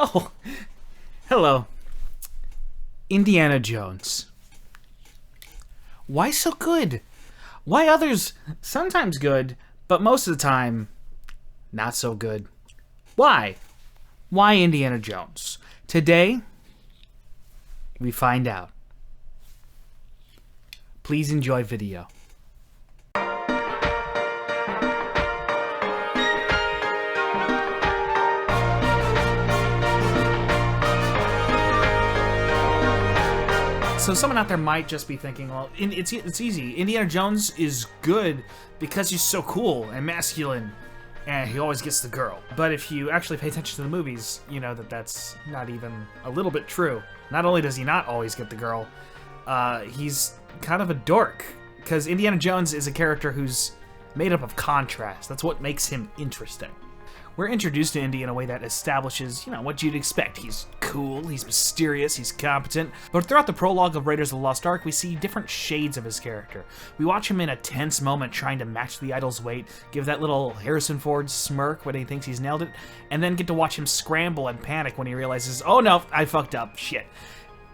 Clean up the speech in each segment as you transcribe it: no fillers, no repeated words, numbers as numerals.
Oh, hello. Indiana Jones. Why so good? Why others sometimes good, but most of the time not so good? Why? Why Indiana Jones? Today, we find out. Please enjoy video. So someone out there might just be thinking, well, it's easy. Indiana Jones is good because he's so cool and masculine, and he always gets the girl. But if you actually pay attention to the movies, you know that that's not even a little bit true. Not only does he not always get the girl, he's kind of a dork. Because Indiana Jones is a character who's made up of contrast. That's what makes him interesting. We're introduced to Indy in a way that establishes, what you'd expect. He's cool, he's mysterious, he's competent. But throughout the prologue of Raiders of the Lost Ark, we see different shades of his character. We watch him in a tense moment trying to match the idol's weight, give that little Harrison Ford smirk when he thinks he's nailed it, and then get to watch him scramble and panic when he realizes, oh no, I fucked up, shit.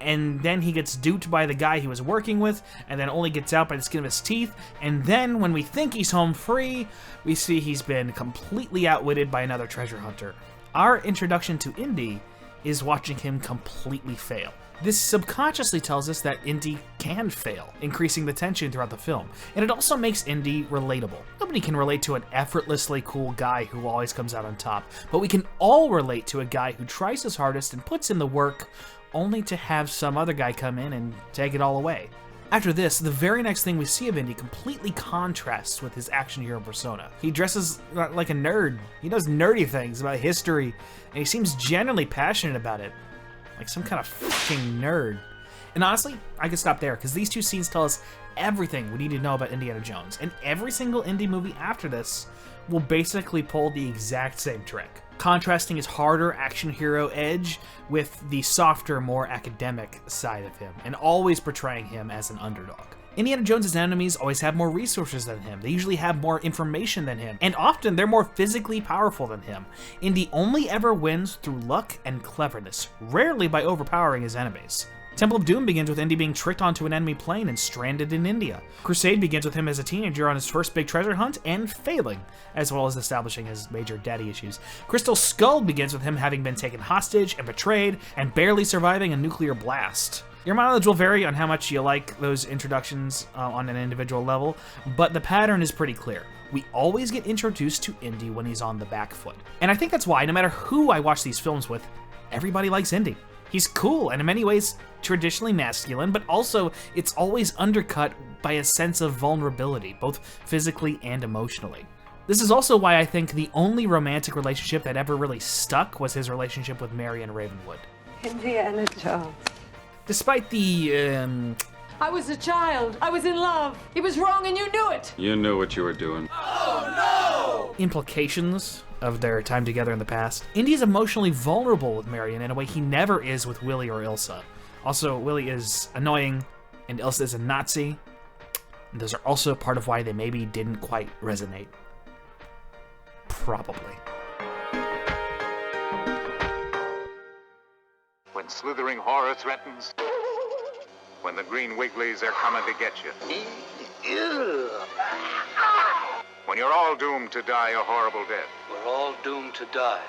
And then he gets duped by the guy he was working with, and then only gets out by the skin of his teeth, and then when we think he's home free, we see he's been completely outwitted by another treasure hunter. Our introduction to Indy is watching him completely fail. This subconsciously tells us that Indy can fail, increasing the tension throughout the film. And it also makes Indy relatable. Nobody can relate to an effortlessly cool guy who always comes out on top, but we can all relate to a guy who tries his hardest and puts in the work, only to have some other guy come in and take it all away. After this, the very next thing we see of Indy completely contrasts with his action hero persona. He dresses like a nerd. He does nerdy things about history, and he seems genuinely passionate about it. Like some kind of fucking nerd. And honestly, I could stop there, because these two scenes tell us everything we need to know about Indiana Jones. And every single Indy movie after this will basically pull the exact same trick, contrasting his harder action hero edge with the softer, more academic side of him, and always portraying him as an underdog. Indiana Jones' enemies always have more resources than him. They usually have more information than him, and often they're more physically powerful than him. Indy only ever wins through luck and cleverness, rarely by overpowering his enemies. Temple of Doom begins with Indy being tricked onto an enemy plane and stranded in India. Crusade begins with him as a teenager on his first big treasure hunt and failing, as well as establishing his major daddy issues. Crystal Skull begins with him having been taken hostage and betrayed and barely surviving a nuclear blast. Your mileage will vary on how much you like those introductions on an individual level, but the pattern is pretty clear. We always get introduced to Indy when he's on the back foot. And I think that's why, no matter who I watch these films with, everybody likes Indy. He's cool and in many ways traditionally masculine, but also it's always undercut by a sense of vulnerability, both physically and emotionally. This is also why I think the only romantic relationship that ever really stuck was his relationship with Marion Ravenwood. Indiana Jones. Despite the, I was a child. I was in love. It was wrong and you knew it. You knew what you were doing. Oh, no! implications of their time together in the past, Indy is emotionally vulnerable with Marion in a way he never is with Willie or Ilsa. Also, Willie is annoying, and Ilsa is a Nazi. And those are also part of why they maybe didn't quite resonate. Probably. When slithering horror threatens, when the green wigglies are coming to get you, when you're all doomed to die a horrible death, We're all doomed to die.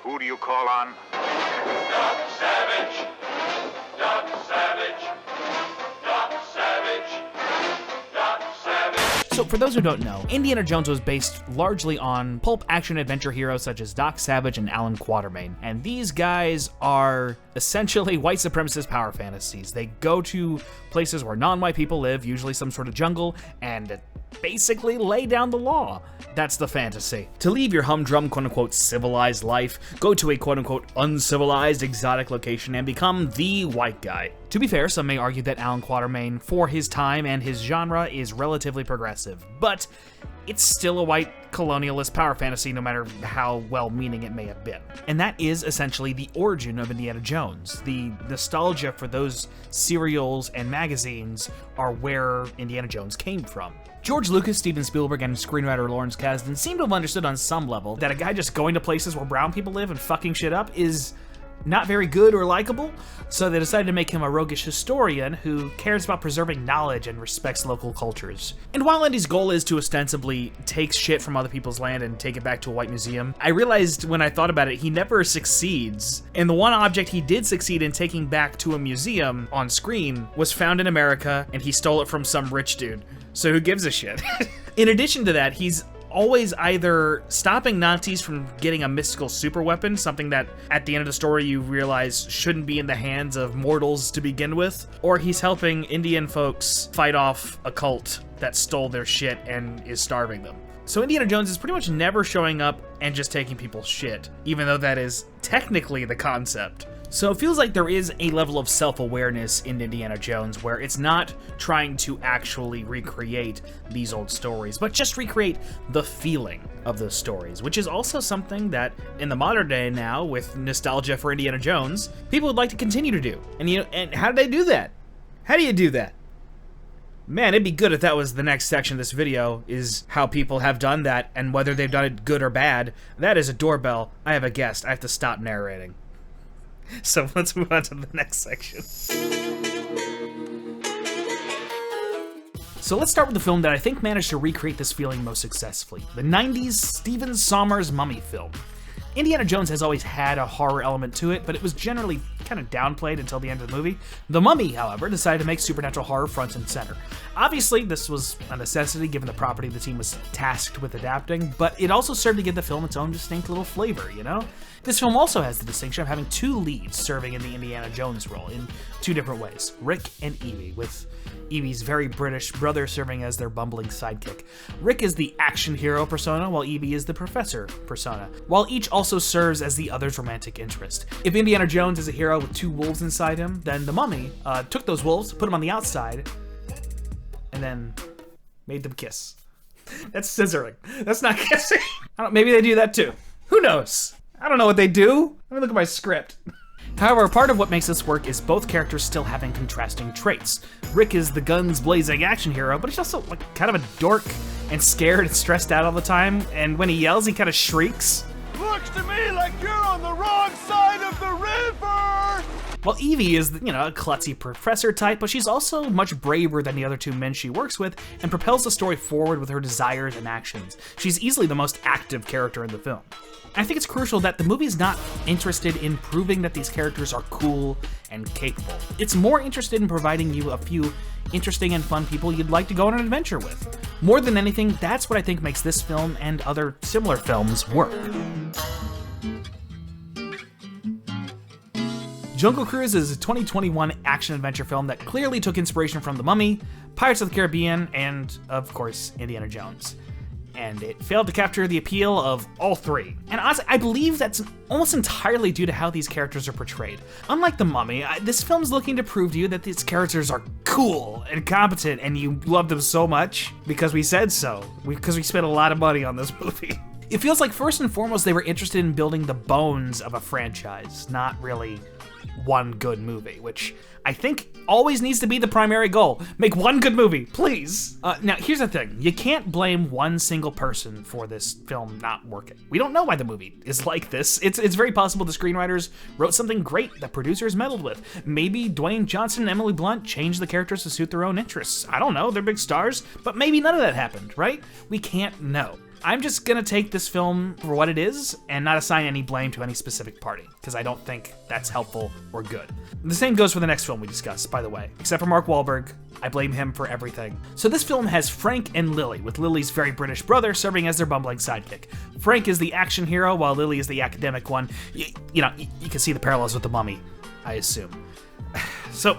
who do you call on? Doc Savage, Doc Savage, Doc Savage, Doc Savage. So for those who don't know, Indiana Jones was based largely on pulp action adventure heroes such as Doc Savage and Alan Quatermain. And these guys are essentially white supremacist power fantasies. They go to places where non-white people live, usually some sort of jungle, and basically lay down the law. That's the fantasy. To leave your humdrum, quote-unquote, civilized life, go to a quote-unquote uncivilized exotic location and become the white guy. To be fair, some may argue that Alan Quatermain, for his time and his genre, is relatively progressive, but it's still a white colonialist power fantasy no matter how well-meaning it may have been. And that is essentially the origin of Indiana Jones. The nostalgia for those serials and magazines are where Indiana Jones came from. George Lucas, Steven Spielberg, and screenwriter Lawrence Kasdan seem to have understood on some level that a guy just going to places where brown people live and fucking shit up is not very good or likable, so they decided to make him a roguish historian who cares about preserving knowledge and respects local cultures. And while Indy's goal is to ostensibly take shit from other people's land and take it back to a white museum, I realized when I thought about it, he never succeeds. And the one object he did succeed in taking back to a museum on screen was found in America, and he stole it from some rich dude. So who gives a shit? In addition to that, he's always either stopping Nazis from getting a mystical superweapon, something that at the end of the story you realize shouldn't be in the hands of mortals to begin with, or he's helping Indian folks fight off a cult that stole their shit and is starving them. So Indiana Jones is pretty much never showing up and just taking people's shit, even though that is technically the concept. So it feels like there is a level of self-awareness in Indiana Jones where it's not trying to actually recreate these old stories, but just recreate the feeling of those stories, which is also something that in the modern day now, with nostalgia for Indiana Jones, people would like to continue to do. And how do they do that? How do you do that? Man, it'd be good if that was the next section of this video, is how people have done that and whether they've done it good or bad. That is a doorbell. I have a guest. I have to stop narrating. So let's move on to the next section. So let's start with the film that I think managed to recreate this feeling most successfully, the 90s Stephen Sommers Mummy film. Indiana Jones has always had a horror element to it, but it was generally kind of downplayed until the end of the movie. The Mummy, however, decided to make supernatural horror front and center. Obviously, this was a necessity given the property the team was tasked with adapting, but it also served to give the film its own distinct little flavor, you know? This film also has the distinction of having two leads serving in the Indiana Jones role in two different ways, Rick and Evie, with Evie's very British brother serving as their bumbling sidekick. Rick is the action hero persona, while Evie is the professor persona, while each also serves as the other's romantic interest. If Indiana Jones is a hero with two wolves inside him, then the Mummy took those wolves, put them on the outside, and then made them kiss. That's scissoring. That's not kissing. Maybe they do that too. Who knows? I don't know what they do. Let me look at my script. However, part of what makes this work is both characters still having contrasting traits. Rick is the guns-blazing action hero, but he's also like kind of a dork and scared and stressed out all the time, and when he yells, he kind of shrieks. Looks to me like you're on the wrong side of the river! While Evie is, a klutzy professor type, but she's also much braver than the other two men she works with and propels the story forward with her desires and actions. She's easily the most active character in the film. I think it's crucial that the movie is not interested in proving that these characters are cool and capable. It's more interested in providing you a few interesting and fun people you'd like to go on an adventure with. More than anything, that's what I think makes this film and other similar films work. Jungle Cruise is a 2021 action-adventure film that clearly took inspiration from The Mummy, Pirates of the Caribbean, and, of course, Indiana Jones. And it failed to capture the appeal of all three. And honestly, I believe that's almost entirely due to how these characters are portrayed. Unlike The Mummy, this film's looking to prove to you that these characters are cool and competent, and you love them so much because we said so, because we spent a lot of money on this movie. It feels like first and foremost they were interested in building the bones of a franchise, not really one good movie, which I think always needs to be the primary goal. Make one good movie, please. Now, here's the thing. You can't blame one single person for this film not working. We don't know why the movie is like this. It's very possible the screenwriters wrote something great that producers meddled with. Maybe Dwayne Johnson and Emily Blunt changed the characters to suit their own interests. I don't know, they're big stars, but maybe none of that happened, right? We can't know. I'm just gonna take this film for what it is and not assign any blame to any specific party, because I don't think that's helpful or good. The same goes for the next film we discuss, by the way. Except for Mark Wahlberg, I blame him for everything. So this film has Frank and Lily, with Lily's very British brother serving as their bumbling sidekick. Frank is the action hero, while Lily is the academic one. You can see the parallels with The Mummy, I assume. So,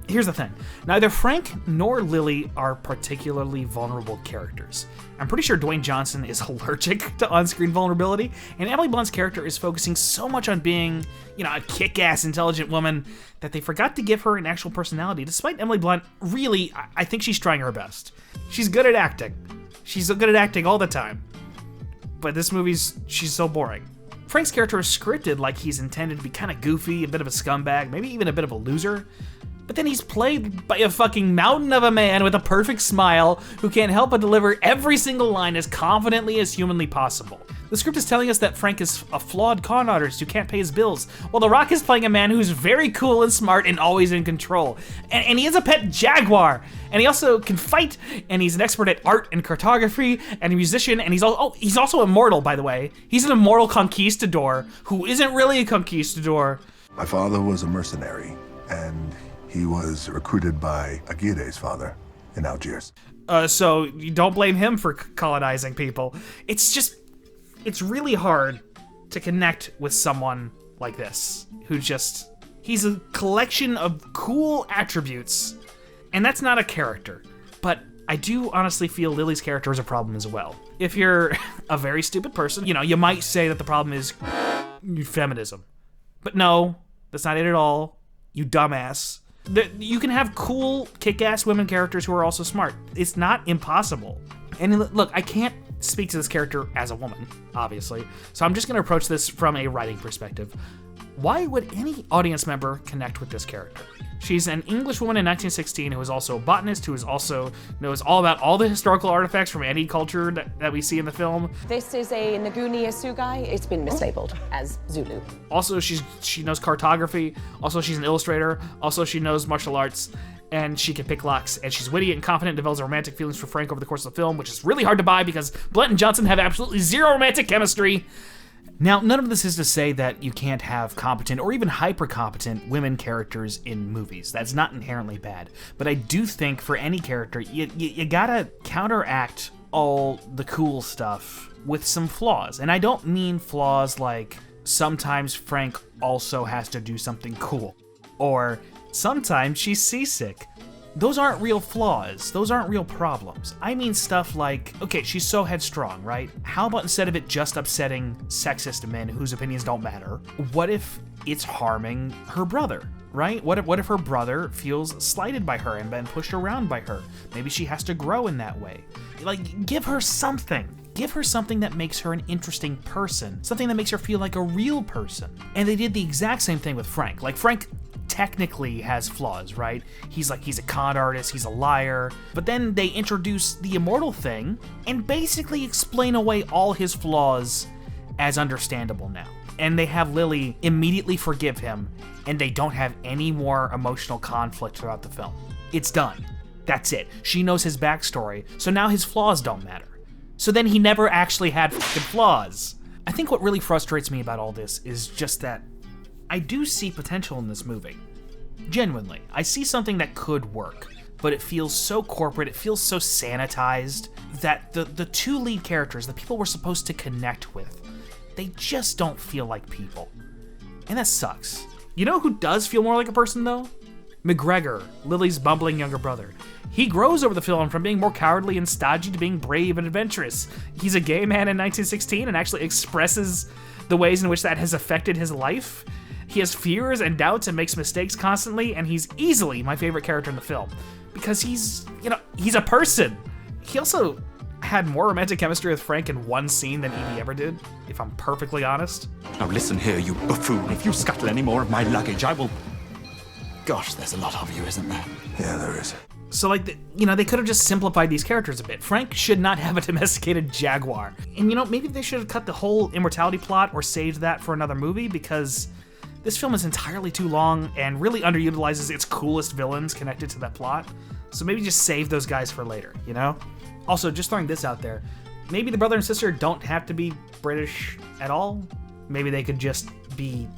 here's the thing. Neither Frank nor Lily are particularly vulnerable characters. I'm pretty sure Dwayne Johnson is allergic to on-screen vulnerability, and Emily Blunt's character is focusing so much on being, a kick-ass intelligent woman that they forgot to give her an actual personality, despite Emily Blunt really, I think she's trying her best. She's good at acting. She's good at acting all the time. But this movie's, she's so boring. Frank's character is scripted like he's intended to be kind of goofy, a bit of a scumbag, maybe even a bit of a loser. But then he's played by a fucking mountain of a man with a perfect smile who can't help but deliver every single line as confidently as humanly possible. The script is telling us that Frank is a flawed con artist who can't pay his bills, while The Rock is playing a man who's very cool and smart and always in control. And he has a pet jaguar, and he also can fight, and he's an expert at art and cartography, and a musician, and he's also immortal, by the way. He's an immortal conquistador who isn't really a conquistador. My father was a mercenary, and he was recruited by Aguirre's father in Algiers. So you don't blame him for colonizing people. It's really hard to connect with someone like this, he's a collection of cool attributes, and that's not a character. But I do honestly feel Lily's character is a problem as well. If you're a very stupid person, you might say that the problem is feminism. But no, that's not it at all, you dumbass. You can have cool, kick-ass women characters who are also smart. It's not impossible. And look, I can't speak to this character as a woman, obviously, so I'm just going to approach this from a writing perspective. Why would any audience member connect with this character? She's an English woman in 1916 who is also a botanist, who is also knows all about all the historical artifacts from any culture that we see in the film. This is a Nguni Asugai. It's been mislabeled as Zulu. Also, she knows cartography. Also, she's an illustrator. Also, she knows martial arts. And she can pick locks, and she's witty and confident, develops romantic feelings for Frank over the course of the film, which is really hard to buy because Blunt and Johnson have absolutely zero romantic chemistry. Now, none of this is to say that you can't have competent or even hyper-competent women characters in movies. That's not inherently bad. But I do think for any character, you gotta counteract all the cool stuff with some flaws. And I don't mean flaws like sometimes Frank also has to do something cool, or sometimes she's seasick. Those aren't real flaws. Those aren't real problems. I mean stuff like, okay, she's so headstrong, right? How about instead of it just upsetting sexist men whose opinions don't matter, what if it's harming her brother, right? What if her brother feels slighted by her and been pushed around by her? Maybe she has to grow in that way. Like, give her something. Give her something that makes her an interesting person. Something that makes her feel like a real person. And they did the exact same thing with Frank. Like, Frank technically has flaws, right? He's a con artist, he's a liar, but then they introduce the immortal thing and basically explain away all his flaws as understandable now. And they have Lily immediately forgive him, and they don't have any more emotional conflict throughout the film. It's done. That's it. She knows his backstory, so now his flaws don't matter. So then he never actually had fucking flaws. I think what really frustrates me about all this is just that I do see potential in this movie. Genuinely. I see something that could work, but it feels so corporate, it feels so sanitized, that the two lead characters, the people we're supposed to connect with, they just don't feel like people. And that sucks. You know who does feel more like a person, though? McGregor, Lily's bumbling younger brother. He grows over the film from being more cowardly and stodgy to being brave and adventurous. He's a gay man in 1916 and actually expresses the ways in which that has affected his life. He has fears and doubts and makes mistakes constantly, and he's easily my favorite character in the film because he's a person. He also had more romantic chemistry with Frank in one scene than Evie ever did, if I'm perfectly honest. Now listen here, you buffoon. If you scuttle any more of my luggage, I will... Gosh, there's a lot of you, isn't there? Yeah, there is. So, they could have just simplified these characters a bit. Frank should not have a domesticated jaguar. And, maybe they should have cut the whole immortality plot or saved that for another movie, because this film is entirely too long and really underutilizes its coolest villains connected to that plot. So maybe just save those guys for later, Also, just throwing this out there, maybe the brother and sister don't have to be British at all. Maybe they could just be,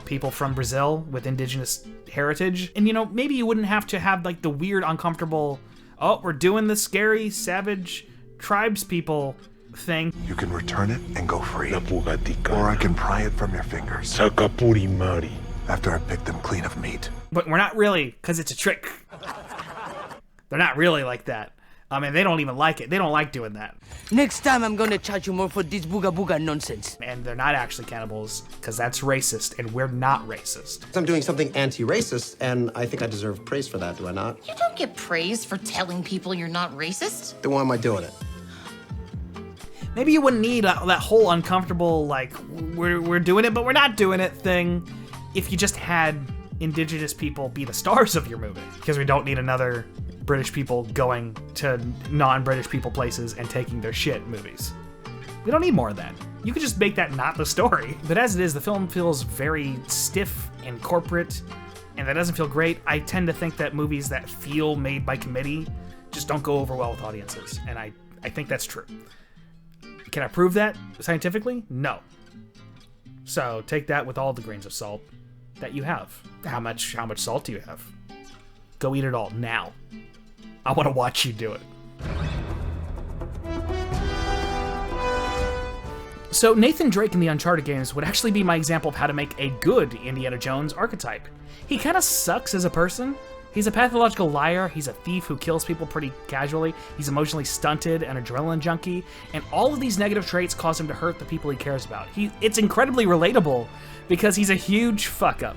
people from Brazil with indigenous heritage. And, maybe you wouldn't have to have, the weird, uncomfortable, oh, we're doing the scary, savage tribes people thing. You can return it and go free. Or I can pry it from your fingers. After I pick them clean of meat. But we're not really, because it's a trick. They're not really like that. I mean, they don't even like it. They don't like doing that. Next time I'm gonna charge you more for this booga booga nonsense. And they're not actually cannibals, because that's racist, and we're not racist. I'm doing something anti-racist, and I think I deserve praise for that, do I not? You don't get praise for telling people you're not racist. Then why am I doing it? Maybe you wouldn't need that whole uncomfortable, we're doing it, but we're not doing it thing if you just had indigenous people be the stars of your movie, because we don't need another British people going to non-British people places and taking their shit movies. We don't need more of that. You could just make that not the story. But as it is, the film feels very stiff and corporate, and that doesn't feel great. I tend to think that movies that feel made by committee just don't go over well with audiences, and I think that's true. Can I prove that scientifically? No. So take that with all the grains of salt that you have. How much salt do you have? Go eat it all now. I want to watch you do it. So Nathan Drake in the Uncharted games would actually be my example of how to make a good Indiana Jones archetype. He kind of sucks as a person. He's a pathological liar, he's a thief who kills people pretty casually, he's emotionally stunted, an adrenaline junkie, and all of these negative traits cause him to hurt the people he cares about. It's incredibly relatable because he's a huge fuck-up.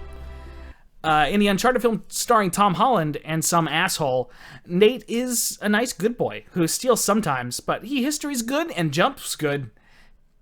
In the Uncharted film starring Tom Holland and some asshole, Nate is a nice good boy who steals sometimes, but history's good and jumps good,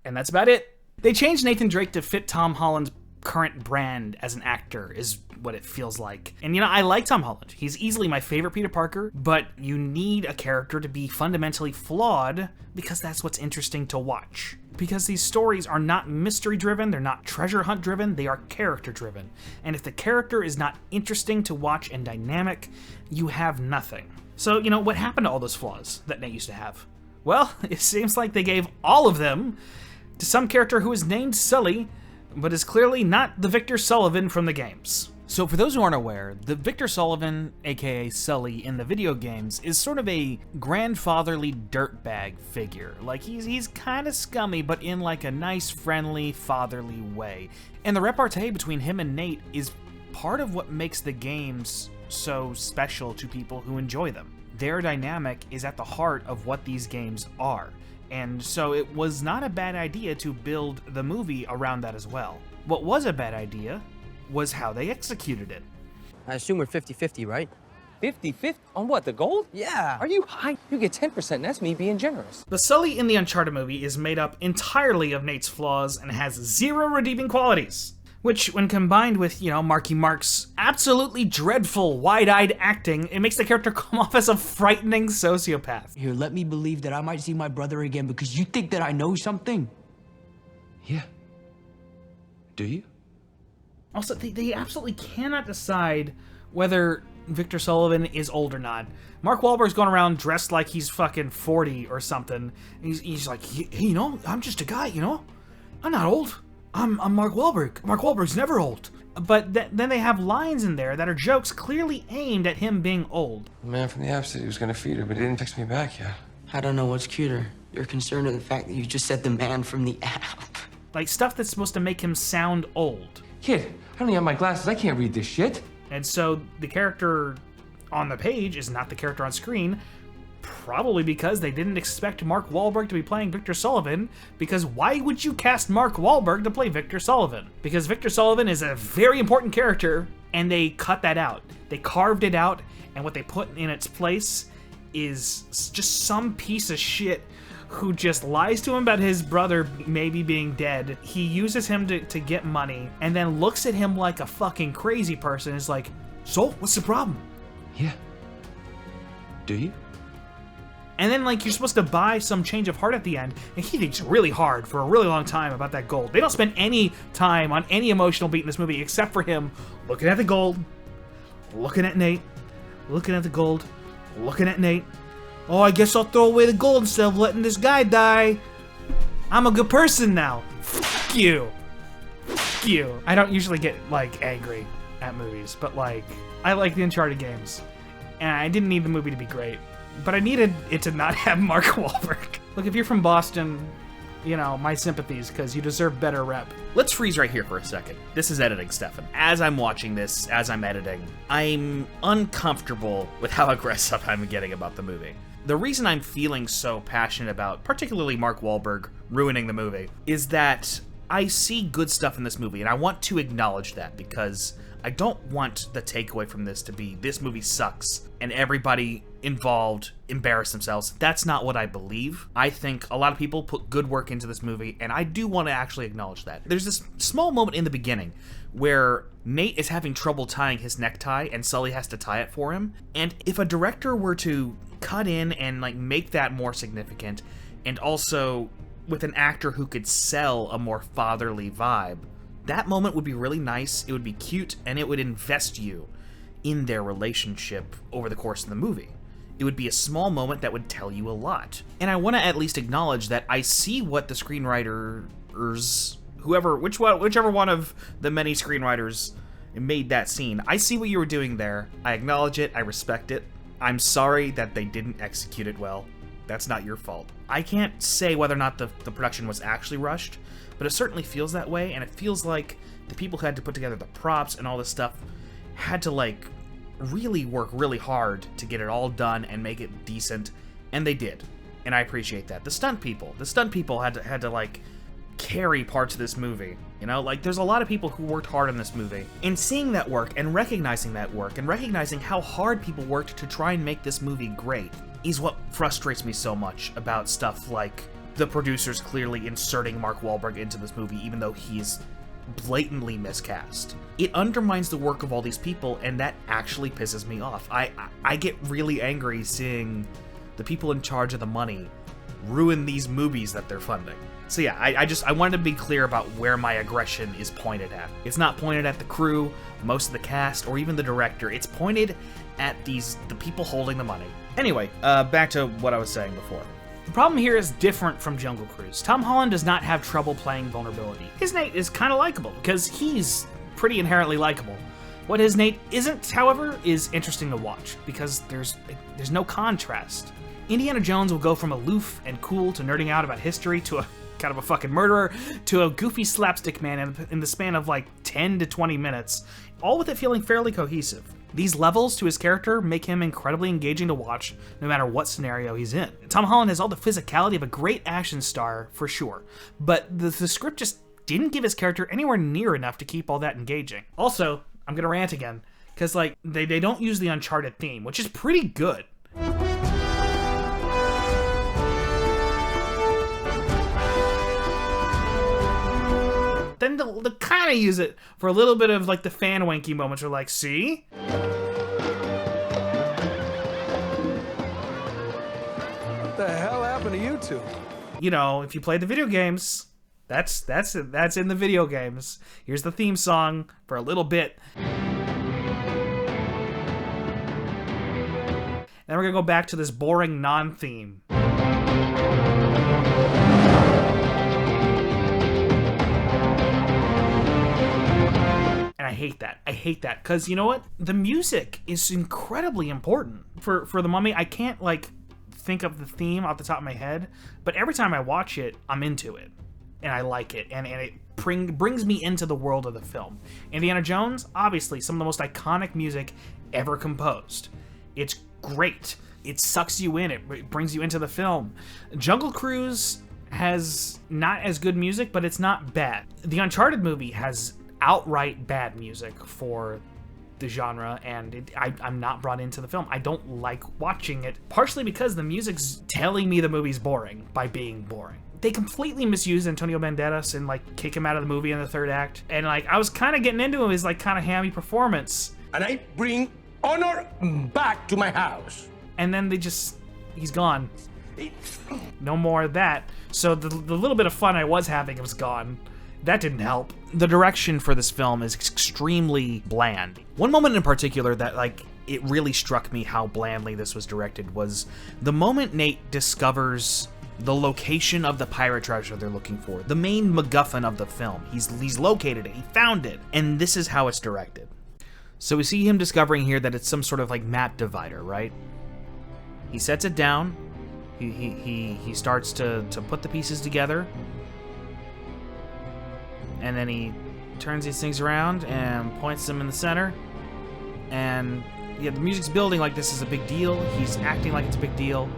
and that's about it. They changed Nathan Drake to fit Tom Holland's current brand as an actor, is what it feels like. And I like Tom Holland. He's easily my favorite Peter Parker, but you need a character to be fundamentally flawed because that's what's interesting to watch. Because these stories are not mystery driven, they're not treasure hunt driven, they are character driven. And if the character is not interesting to watch and dynamic, you have nothing. So, what happened to all those flaws that Nate used to have? Well, it seems like they gave all of them to some character who is named Sully, but is clearly not the Victor Sullivan from the games. So for those who aren't aware, the Victor Sullivan, aka Sully, in the video games is sort of a grandfatherly dirtbag figure. Like, he's kind of scummy, but in like a nice, friendly, fatherly way. And the repartee between him and Nate is part of what makes the games so special to people who enjoy them. Their dynamic is at the heart of what these games are. And so it was not a bad idea to build the movie around that as well. What was a bad idea was how they executed it. I assume we're 50-50, right? 50-50? On what, the gold? Yeah. Are you high? You get 10%, and that's me being generous. The Sully in the Uncharted movie is made up entirely of Nate's flaws and has zero redeeming qualities. Which, when combined with, Marky Mark's absolutely dreadful, wide-eyed acting, it makes the character come off as a frightening sociopath. Here, let me believe that I might see my brother again because you think that I know something? Yeah. Do you? Also, they absolutely cannot decide whether Victor Sullivan is old or not. Mark Wahlberg's going around dressed like he's fucking 40 or something. He's like, I'm just a guy, I'm not old. I'm Mark Wahlberg. Mark Wahlberg's never old. But then they have lines in there that are jokes clearly aimed at him being old. The man from the app said he was going to feed her, but he didn't text me back yet. I don't know what's cuter. You're concerned with the fact that you just said the man from the app. Like stuff that's supposed to make him sound old. Kid, I don't even have my glasses. I can't read this shit. And so the character on the page is not the character on screen, probably because they didn't expect Mark Wahlberg to be playing Victor Sullivan, because why would you cast Mark Wahlberg to play Victor Sullivan? Because Victor Sullivan is a very important character, and they cut that out. They carved it out, and what they put in its place is just some piece of shit who just lies to him about his brother maybe being dead. He uses him to get money, and then looks at him like a fucking crazy person and is like, so, what's the problem? Yeah. Do you? And then, you're supposed to buy some change of heart at the end, and he thinks really hard for a really long time about that gold. They don't spend any time on any emotional beat in this movie except for him looking at the gold, looking at Nate, looking at the gold, looking at Nate. Oh, I guess I'll throw away the gold instead of letting this guy die. I'm a good person now. Fuck you. Fuck you. I don't usually get, angry at movies, but, I like the Uncharted games. And I didn't need the movie to be great. But I needed it to not have Mark Wahlberg. Look, if you're from Boston, my sympathies, because you deserve better rep. Let's freeze right here for a second. This is editing, Stefan. As I'm watching this, as I'm editing, I'm uncomfortable with how aggressive I'm getting about the movie. The reason I'm feeling so passionate about, particularly Mark Wahlberg ruining the movie, is that I see good stuff in this movie, and I want to acknowledge that, because I don't want the takeaway from this to be this movie sucks and everybody involved embarrass themselves. That's not what I believe. I think a lot of people put good work into this movie, and I do want to actually acknowledge that. There's this small moment in the beginning where Nate is having trouble tying his necktie and Sully has to tie it for him. And if a director were to cut in and like make that more significant, and also with an actor who could sell a more fatherly vibe, that moment would be really nice, it would be cute, and it would invest you in their relationship over the course of the movie. It would be a small moment that would tell you a lot. And I want to at least acknowledge that I see what the screenwriters, whichever one of the many screenwriters made that scene, I see what you were doing there. I acknowledge it, I respect it. I'm sorry that they didn't execute it well. That's not your fault. I can't say whether or not the production was actually rushed, but it certainly feels that way, and it feels like the people who had to put together the props and all this stuff had to like really work really hard to get it all done and make it decent, and they did, and I appreciate that. The stunt people had to like carry parts of this movie, you know, like there's a lot of people who worked hard on this movie, and seeing that work and recognizing that work and recognizing how hard people worked to try and make this movie great is what frustrates me so much about stuff like the producers clearly inserting Mark Wahlberg into this movie even though he's blatantly miscast. It undermines the work of all these people, and that actually pisses me off. I get really angry seeing the people in charge of the money ruin these movies that they're funding. So yeah, I wanted to be clear about where my aggression is pointed at. It's not pointed at the crew, most of the cast, or even the director. It's pointed at the people holding the money. Anyway, back to what I was saying before. The problem here is different from Jungle Cruise. Tom Holland does not have trouble playing vulnerability. His Nate is kind of likable, because he's pretty inherently likable. What his Nate isn't, however, is interesting to watch, because there's no contrast. Indiana Jones will go from aloof and cool to nerding out about history to a kind of a fucking murderer to a goofy slapstick man in the span of like 10 to 20 minutes, all with it feeling fairly cohesive. These levels to his character make him incredibly engaging to watch no matter what scenario he's in. Tom Holland has all the physicality of a great action star, for sure, but the script just didn't give his character anywhere near enough to keep all that engaging. Also, I'm gonna rant again, because like they don't use the Uncharted theme, which is pretty good. Then they'll kind of use it for a little bit of like the fan wanky moments where like, see? What the hell happened to you two? You know, if you play the video games, that's in the video games. Here's the theme song for a little bit. Then we're gonna go back to this boring non-theme. I hate that. I hate that. Because you know what? The music is incredibly important. For The Mummy, I can't, like, think of the theme off the top of my head, but every time I watch it, I'm into it. And I like it. And it brings me into the world of the film. Indiana Jones, obviously, some of the most iconic music ever composed. It's great. It sucks you in. It brings you into the film. Jungle Cruise has not as good music, but it's not bad. The Uncharted movie has outright bad music for the genre, and I'm not brought into the film. I don't like watching it, partially because the music's telling me the movie's boring by being boring. They completely misused Antonio Banderas and like kick him out of the movie in the third act, and like I was kind of getting into his like kind of hammy performance. And I bring honor back to my house. And then he's gone. No more of that. So the little bit of fun I was having was gone. That didn't help. The direction for this film is extremely bland. One moment in particular that, like, it really struck me how blandly this was directed was the moment Nate discovers the location of the pirate treasure they're looking for. The main MacGuffin of the film. He's located it, he found it, and this is how it's directed. So we see him discovering here that it's some sort of, like, map divider, right? He sets it down, he starts to put the pieces together, and then he turns these things around and points them in the center. And yeah, the music's building like this is a big deal. He's acting like it's a big deal.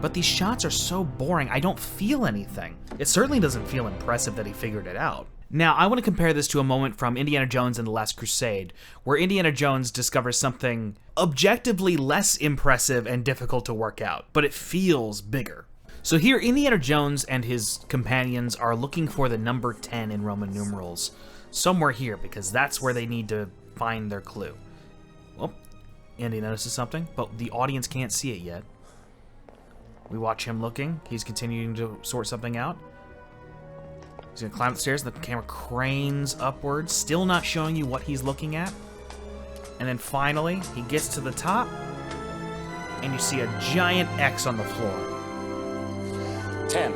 But these shots are so boring, I don't feel anything. It certainly doesn't feel impressive that he figured it out. Now, I want to compare this to a moment from Indiana Jones and the Last Crusade, where Indiana Jones discovers something objectively less impressive and difficult to work out, but it feels bigger. So here, Indiana Jones and his companions are looking for the number 10 in Roman numerals, somewhere here, because that's where they need to find their clue. Well, Indy notices something, but the audience can't see it yet. We watch him looking. He's continuing to sort something out. He's gonna climb the stairs, and the camera cranes upwards, still not showing you what he's looking at. And then finally, he gets to the top, and you see a giant X on the floor. 10.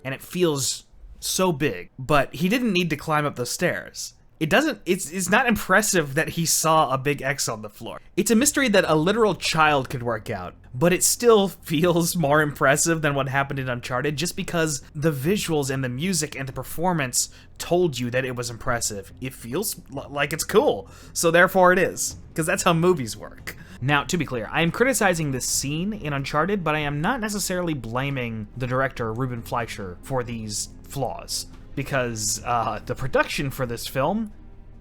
And it feels so big, but he didn't need to climb up the stairs. It's not impressive that he saw a big X on the floor. It's a mystery that a literal child could work out, but it still feels more impressive than what happened in Uncharted just because the visuals and the music and the performance told you that it was impressive. It feels like it's cool, so therefore it is, because that's how movies work. Now, to be clear, I am criticizing this scene in Uncharted, but I am not necessarily blaming the director, Ruben Fleischer, for these flaws, because the production for this film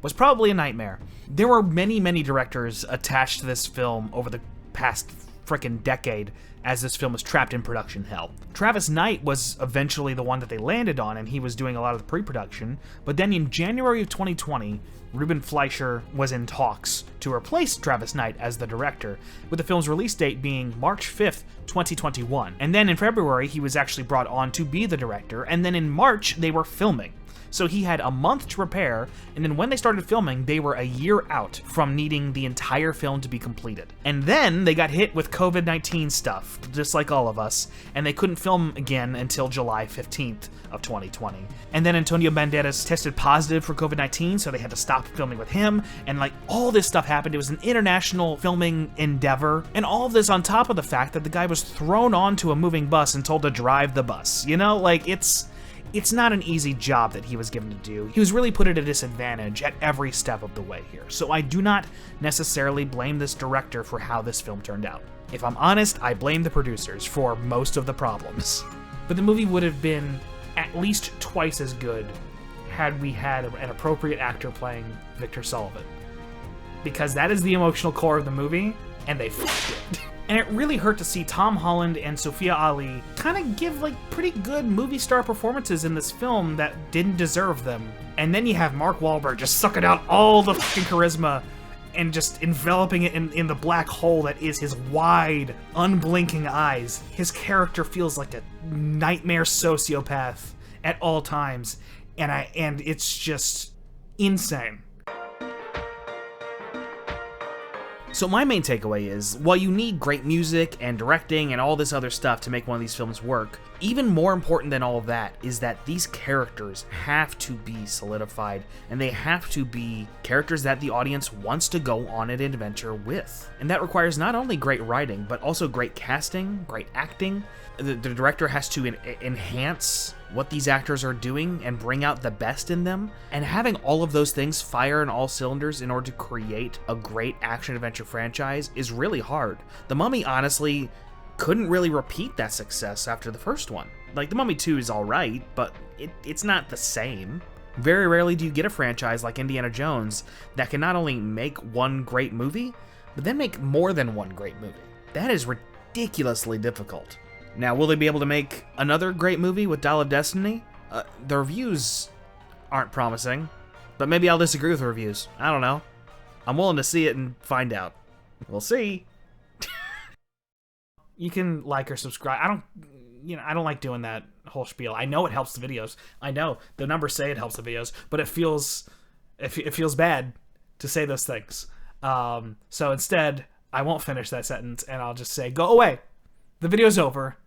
was probably a nightmare. There were many, many directors attached to this film over the past frickin' decade as this film was trapped in production hell. Travis Knight was eventually the one that they landed on, and he was doing a lot of the pre-production, but then in January of 2020, Ruben Fleischer was in talks to replace Travis Knight as the director, with the film's release date being March 5th, 2021. And then in February, he was actually brought on to be the director, and then in March, they were filming. So he had a month to prepare, and then when they started filming, they were a year out from needing the entire film to be completed. And then they got hit with COVID-19 stuff, just like all of us, and they couldn't film again until July 15th of 2020. And then Antonio Banderas tested positive for COVID-19, so they had to stop filming with him, and like all this stuff happened. It was an international filming endeavor, and all of this on top of the fact that the guy was thrown onto a moving bus and told to drive the bus. You know, like it's not an easy job that he was given to do. He was really put at a disadvantage at every step of the way here. So I do not necessarily blame this director for how this film turned out. If I'm honest, I blame the producers for most of the problems. But the movie would have been at least twice as good had we had an appropriate actor playing Victor Sullivan. Because that is the emotional core of the movie, and they fucked it. And it really hurt to see Tom Holland and Sophia Ali kind of give like pretty good movie star performances in this film that didn't deserve them. And then you have Mark Wahlberg just sucking out all the fucking charisma and just enveloping it in the black hole that is his wide, unblinking eyes. His character feels like a nightmare sociopath at all times, and it's just insane. So my main takeaway is, while you need great music and directing and all this other stuff to make one of these films work, even more important than all of that is that these characters have to be solidified, and they have to be characters that the audience wants to go on an adventure with. And that requires not only great writing, but also great casting, great acting. The director has to enhance what these actors are doing and bring out the best in them. And having all of those things fire in all cylinders in order to create a great action-adventure franchise is really hard. The Mummy, honestly, couldn't really repeat that success after the first one. Like, The Mummy 2 is alright, but it's not the same. Very rarely do you get a franchise like Indiana Jones that can not only make one great movie, but then make more than one great movie. That is ridiculously difficult. Now, will they be able to make another great movie with Dial of Destiny? The reviews aren't promising, but maybe I'll disagree with the reviews. I don't know. I'm willing to see it and find out. We'll see. You can like or subscribe. I don't like doing that whole spiel. I know it helps the videos. I know the numbers say it helps the videos, but it feels bad to say those things. So instead, I won't finish that sentence, and I'll just say, go away. The video's over.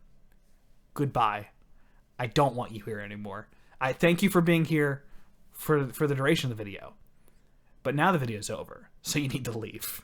Goodbye. I don't want you here anymore. I thank you for being here for the duration of the video. But now the video's over, so you need to leave.